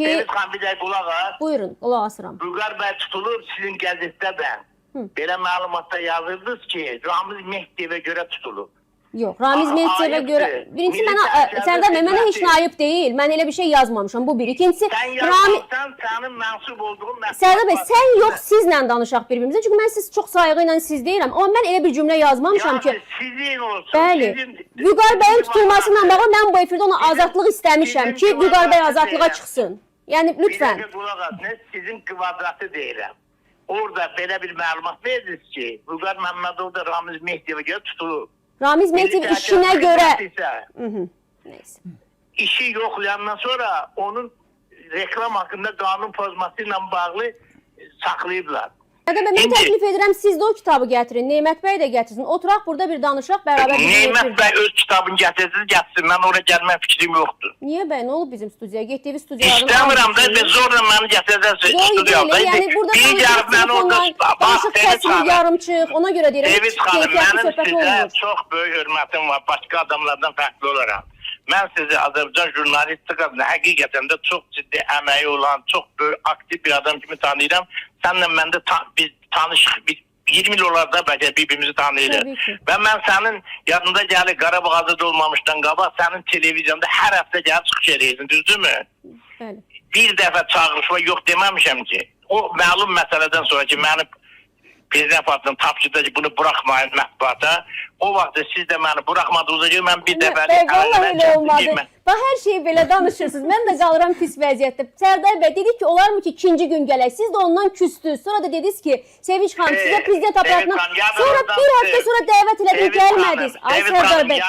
Deniz xan bir də qulaq as. Buyurun, qulaq asıram. Vüqar bəy tutulur sizin qəzetdə də. Belə məlumatda yazırdınız ki, Ramiz Mehdiyevə görə tutulur. Yox, Ramiz Mehdiyevə görə... Birincisi, Sərdar bəy, mənə heç ayıb deyil. Mən elə bir şey yazmamışam, bu bir. İkincisi, Sən yazmaqsan, sənin mənsub olduğun məsuliyyət. Sərdar bəy, sən yox, sizlə danışaq bir-birimizə. Çünki mən siz çox sayğı ilə siz deyirəm. Amma mən elə bir cümlə yazmamışam ki... Sizin olsun. Bəli, Vüqar bəyin tutulmasıyla bağlı mən bu efirdə ona azadlıq istəmişəm ki, Vüqar bəy azadlığa çıxsın. Yəni, lütfən. Bir də qulaq as, sizin kvadratı deyirəm. Orada belə bir məlumat verdiniz ki, Vüqar Məmmədov da Ramiz Mehdiyevə görə tutulur. Ramiz Mehdiyev işinə görə... Neyse. İşi yoxlayandan sonra onun reklam haqqında qanun pozması ilə bağlı saxlayıblar. Sərdar bəy, mən təklif edirəm, siz də o kitabı gətirin, Neymət bəy də gətirsin. Oturaq burada bir danışaq, bərabər... Neymət bəy öz kitabını gətirsin, mən oraya gəlmək fikrim yoxdur. Niyə bəy, nə olub bizim studiyaya? Getdiyi studiyaların... İstəmirəm da, zorla məni gətirəcəksin studiyada. Yəni burada danışıq kəsilir, yarımçıq, ona görə deyirəm. David xanım, mənim sizə çox böyük hörmətim var, başqa adamlardan fərqli olarak. Mən sizi Azərbaycan jurnalistikasında həqiqətən də çox ciddi əməyi olan, çox böyük aktiv bir adam kimi tanıyıram. Sənlə məndə biz tanışıq, 20 il olarda bəlkə bir-birimizi tanıyırıq. Və mən sənin yanında gəlir Qarabağ azad olmamışdan qabaq, sənin televizyonda hər həftə gəlib çıxış edəyirsin, düzdürmü? Bəli. Bir dəfə çağırışma yox deməmişəm ki, o məlum məsələdən sonra ki, mənim Prezident Partisi'nin tapşırdı ki, bunu bırakmayın mətbuata. O vaxtda siz də məni bırakmadığınızda ki, mən bir dəfə... Vallahi elə olmadı. Bax, hər şeyi belə danışırsınız. Mən də qalıram pis vəziyyətdə. Sərdar bəy, dedik ki, olar mı ki, ikinci gün gələk? Siz də ondan küstünüz. Sonra da dediniz ki, Sevinç xanım, sizə prezident aparatından... Sonra bir həftə sonra dəvət elədim, gəlmədiniz. Ay Sərdar bəy,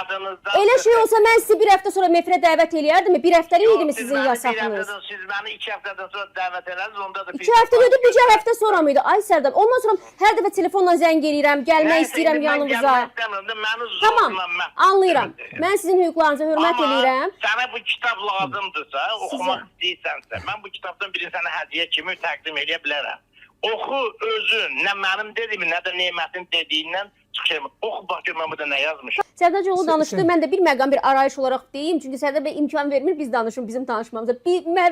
elə şey olsa mən sizi bir həftə sonra mefrə dəvət eləyərdim mi? Bir həftəlik idi mi sizin yasaqınız? Siz məni 2 həftədən sonra dəvət elədiniz, onda da... 2 həftə ödü, bir həftə sonra mıydı? Ay Sərdar, ondan sonra hər dəfə telefonla zəng eləyirəm, gəlmək istəyirəm yanınıza. Tamam, anlayıram. Mən sizin hüquqlarınıza hörmət eləyirəm. Sənə bu kitab lazımdırsa, oxumaq istəyirsənsə, mən bu kitabdan birini sənə hədiyyə kimi təqdim edə bilərəm. Oxu özün, nə mənim dediyimi, nə də Neymətin dediyindən çıxışım. Oxu, bax gör, mən burada nə yazmışım. Sərdar Cəloğlu danışdı, mən də bir məqam, bir arayış olaraq deyim. Çünki Sərdar bəy imkan vermir, biz danışın bizim tanışmamıza.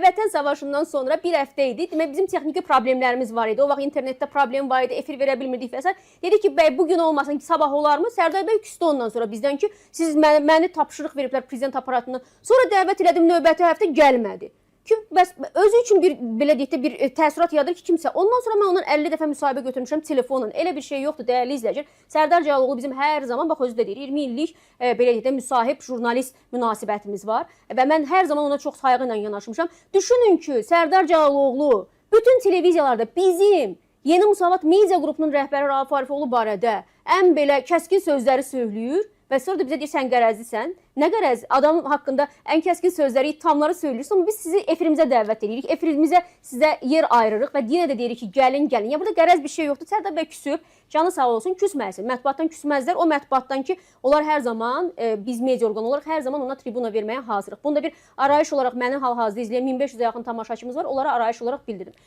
Vətən savaşından sonra bir həftə idi. Demək, bizim texniki problemlərimiz var idi. O vaxt internetdə problem var idi, efir verə bilmirdik və s. Dedi ki, bəy, bugün olmasın ki, sabah olarmı? Sərdar bəy küstü ondan sonra bizdən ki, siz məni tapşırıq veriblər prezident aparatından. Sonra dəvət elədim, növbəti həftə gəlmədi. Ki, bəs özü üçün bir, belə deyək də, bir təəssürat yadır ki, kimsə. Ondan sonra mən ondan 50 dəfə müsahibə götürmüşəm telefonla. Elə bir şey yoxdur, dəyərli izləyicilər. Sərdar Cəloğlu bizim hər zaman, bax özü də deyir, 20 illik belə deyək də, müsahib jurnalist münasibətimiz var. Və mən hər zaman ona çox sayğı ilə yanaşmışam. Düşünün ki, Sərdar Cəloğlu bütün televiziyalarda bizim Yeni Musavat Media qrupunun rəhbəri Rauf Arifoğlu barədə ən belə kəskin sözləri söyləyir. Və sonra da bizə deyir, sən qərəzlisən. Nə qərəz? Adam haqqında ən kəskin sözləri, ithamları söylüyorsun. Amma biz sizi efirimizə dəvət edirik. Efirimizə sizə yer ayırırıq və yenə də deyirik ki, gəlin, gəlin. Ya burada qərəz bir şey yoxdur. Sərdar bəy küsüb, canı sağ olsun, küsməsin. Mətbuatdan küsməzlər. O mətbuatdan ki, onlar hər zaman, biz media orqanı olaraq hər zaman ona tribuna verməyə hazırıq. Bunda bir arayış olaraq mənim hal-hazırda izləyən 1500-ə yaxın tamaşaçımız var. Onlara arayış olaraq bildirin.